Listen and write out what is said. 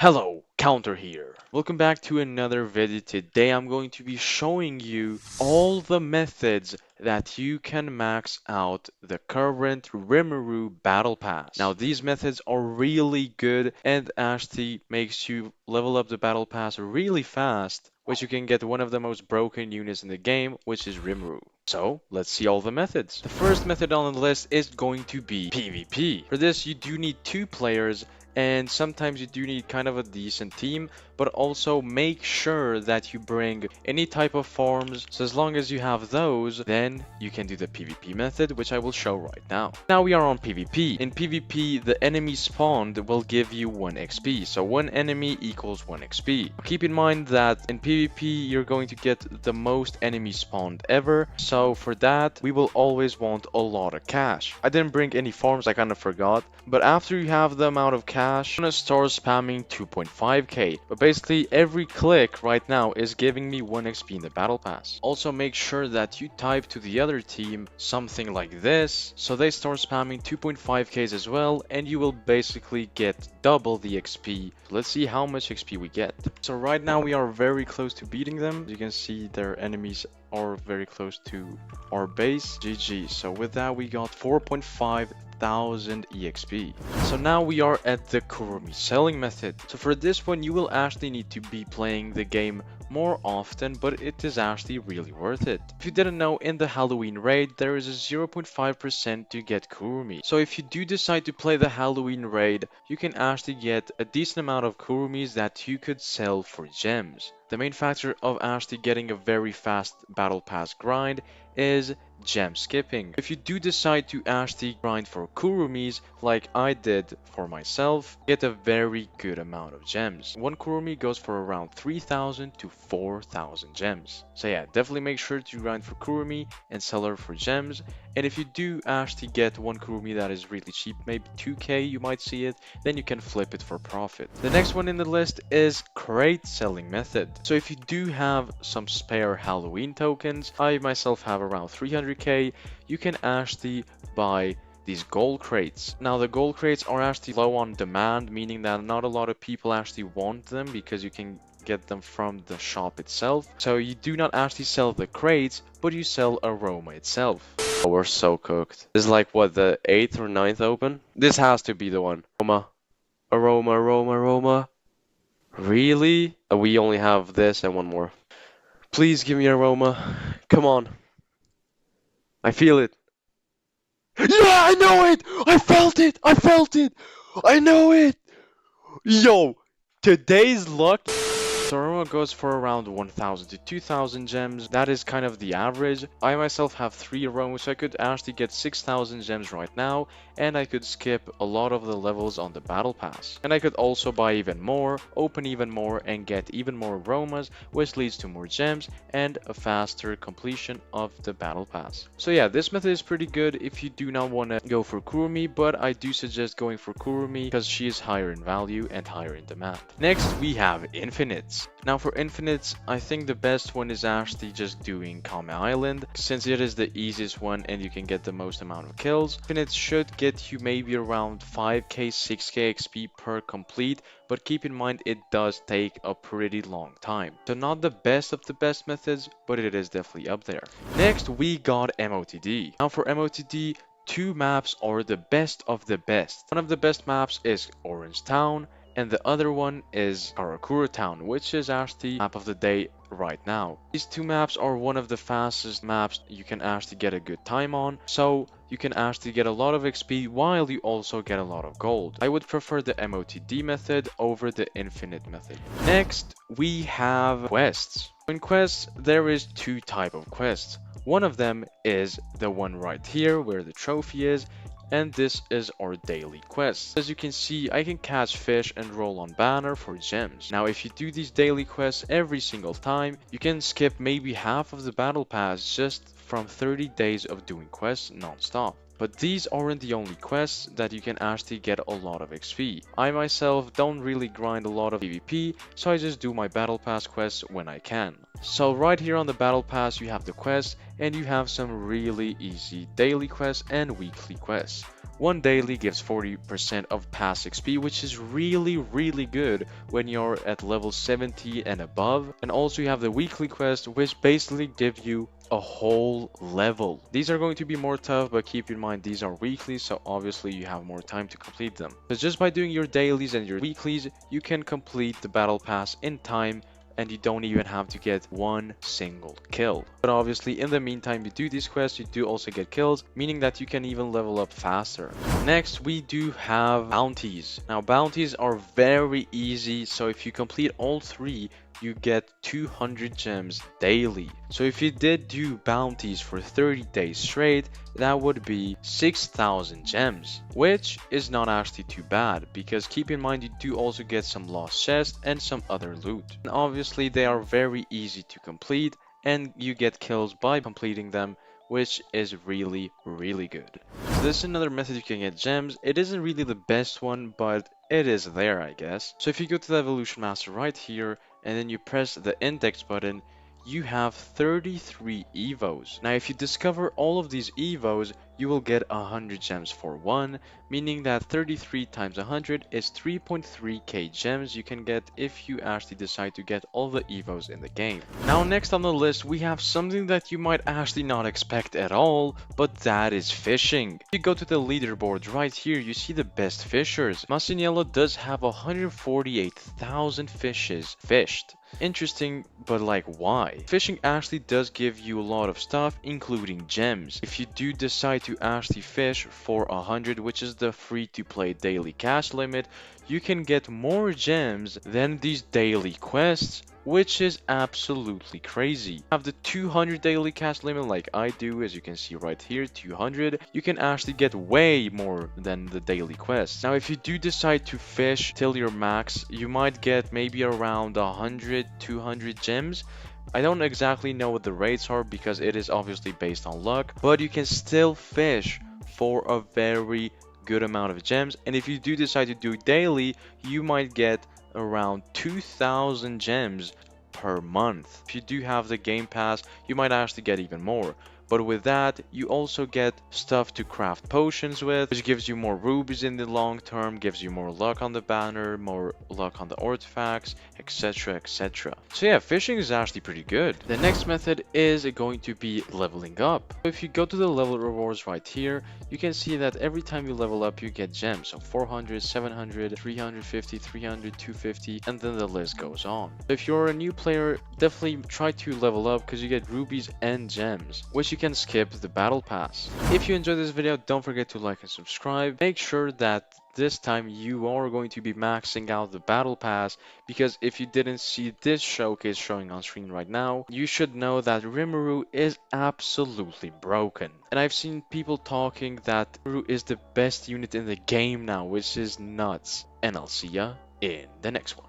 Hello, Counter here. Welcome back to another video. Today I'm going to be showing you all the methods that you can max out the current Rimuru Battle Pass. Now these methods are really good and actually makes you level up the Battle Pass really fast, which you can get one of the most broken units in the game, which is Rimuru. So, let's see all the methods. The first method on the list is going to be PvP. For this, you do need two players and sometimes you do need kind of a decent team, but also make sure that you bring any type of farms. So as long as you have those, then you can do the PvP method, which I will show right now. Now we are on PvP. In PvP, the enemy spawned will give you 1 XP. So 1 enemy equals 1 XP. Keep in mind that in PvP, you're going to get the most enemies spawned ever. So for that, we will always want a lot of cash. I didn't bring any farms, I kind of forgot. But after you have the amount of cash, I'm gonna start spamming 2.5k. But basically every click right now is giving me 1 XP in the battle pass. Also make sure that you type to the other team something like this, so they start spamming 2.5ks as well, and you will basically get double the XP. Let's see how much XP we get. So right now we are very close to beating them. As you can see, their enemies are very close to our base. GG. So with that we got 4.5 thousand EXP. So now we are at the Kurumi selling method. So for this one you will actually need to be playing the game more often, but it is actually really worth it. If you didn't know, in the Halloween raid there is a 0.5% to get Kurumi. So if you do decide to play the Halloween raid, you can actually get a decent amount of Kurumis that you could sell for gems. The main factor of actually getting a very fast battle pass grind is gem skipping. If you do decide to actually grind for Kurumis like I did for myself, get a very good amount of gems. 1 Kurumi goes for around 3,000 to 4,000 gems. So yeah, definitely make sure to grind for Kurumi and sell her for gems. And if you do actually get 1 Kurumi that is really cheap, maybe 2k you might see it, then you can flip it for profit. The next one in the list is crate selling method. So if you do have some spare Halloween tokens, I myself have around 300k, you can actually buy these gold crates. Now the gold crates are actually low on demand, meaning that not a lot of people actually want them because you can get them from the shop itself. So you do not actually sell the crates, but you sell aroma itself. Oh, we're so cooked. This is like what, the 8th or 9th open? This has to be the one. Aroma. Really? We only have this and one more. Please give me aroma. Come on. I feel it. Yeah, I know it! I felt it! I know it! Yo, today's luck. So aroma goes for around 1,000 to 2,000 gems. That is kind of the average. I myself have 3 aromas, so I could actually get 6,000 gems right now, and I could skip a lot of the levels on the battle pass. And I could also buy even more, open even more, and get even more aromas, which leads to more gems and a faster completion of the battle pass. So yeah, this method is pretty good if you do not want to go for Kurumi, but I do suggest going for Kurumi because she is higher in value and higher in demand. Next, we have infinites. Now for infinites, I think the best one is actually just doing Kame Island, since it is the easiest one and you can get the most amount of kills. Infinites should get you maybe around 5k, 6k XP per complete, but keep in mind it does take a pretty long time. So not the best of the best methods, but it is definitely up there. Next, we got MOTD. Now for MOTD, 2 maps are the best of the best. One of the best maps is Orange Town, and the other one is Karakura Town, which is actually map of the day right now. These 2 maps are one of the fastest maps you can actually get a good time on, so you can actually get a lot of XP while you also get a lot of gold. I would prefer the MOTD method over the infinite method. Next, we have quests. In quests, there is 2 types of quests. One of them is the one right here where the trophy is, and this is our daily quest. As you can see, I can catch fish and roll on banner for gems. Now if you do these daily quests every single time, you can skip maybe half of the battle pass just from 30 days of doing quests non-stop. But these aren't the only quests that you can actually get a lot of XP. I myself don't really grind a lot of PvP, so I just do my battle pass quests when I can. So right here on the battle pass you have the quest, and you have some really easy daily quests and weekly quests. One daily gives 40% of pass XP, which is really good when you're at level 70 and above. And also you have the weekly quest, which basically give you a whole level. These are going to be more tough, but keep in mind these are weekly, so obviously you have more time to complete them. So just by doing your dailies and your weeklies, you can complete the battle pass in time, and you don't even have to get one single kill. But obviously in the meantime you do these quests, you do also get kills, meaning that you can even level up faster. Next we do have bounties. Now bounties are very easy, so if you complete all three, you get 200 gems daily. So if you did do bounties for 30 days straight, that would be 6,000 gems, which is not actually too bad, because keep in mind you do also get some lost chests and some other loot. And obviously they are very easy to complete, and you get kills by completing them, which is really good. So this is another method you can get gems. It isn't really the best one, but it is there, I guess. So if you go to the Evolution Master right here, and then you press the index button, you have 33 evos. Now if you discover all of these evos, you will get 100 gems for one, meaning that 33 times 100 is 3.3k gems you can get if you actually decide to get all the evos in the game. Now next on the list we have something that you might actually not expect at all, but that is fishing. If you go to the leaderboard right here, you see the best fishers. Masaniello does have 148,000 fishes fished. Interesting, but like why? Fishing actually does give you a lot of stuff, including gems. If you do decide to actually fish for 100, which is the free-to-play daily cash limit, you can get more gems than these daily quests, which is absolutely crazy. You have the 200 daily cash limit like I do, as you can see right here, 200. You can actually get way more than the daily quests. Now if you do decide to fish till your max, you might get maybe around 100, 200 gems. I don't exactly know what the rates are because it is obviously based on luck, but you can still fish for a very good amount of gems. And if you do decide to do it daily, you might get around 2,000 gems per month. If you do have the Game Pass, you might actually get even more. But with that, you also get stuff to craft potions with, which gives you more rubies in the long term, gives you more luck on the banner, more luck on the artifacts, etc. So yeah, fishing is actually pretty good. The next method is going to be leveling up. If you go to the level rewards right here, you can see that every time you level up, you get gems. So 400, 700, 350, 300, 250, and then the list goes on. If you're a new player, definitely try to level up because you get rubies and gems, which you can skip the battle pass. If you enjoyed this video, don't forget to like and subscribe. Make sure that this time you are going to be maxing out the battle pass, because if you didn't see this showcase showing on screen right now, you should know that Rimuru is absolutely broken. And I've seen people talking that Rimuru is the best unit in the game now, which is nuts. And I'll see ya in the next one.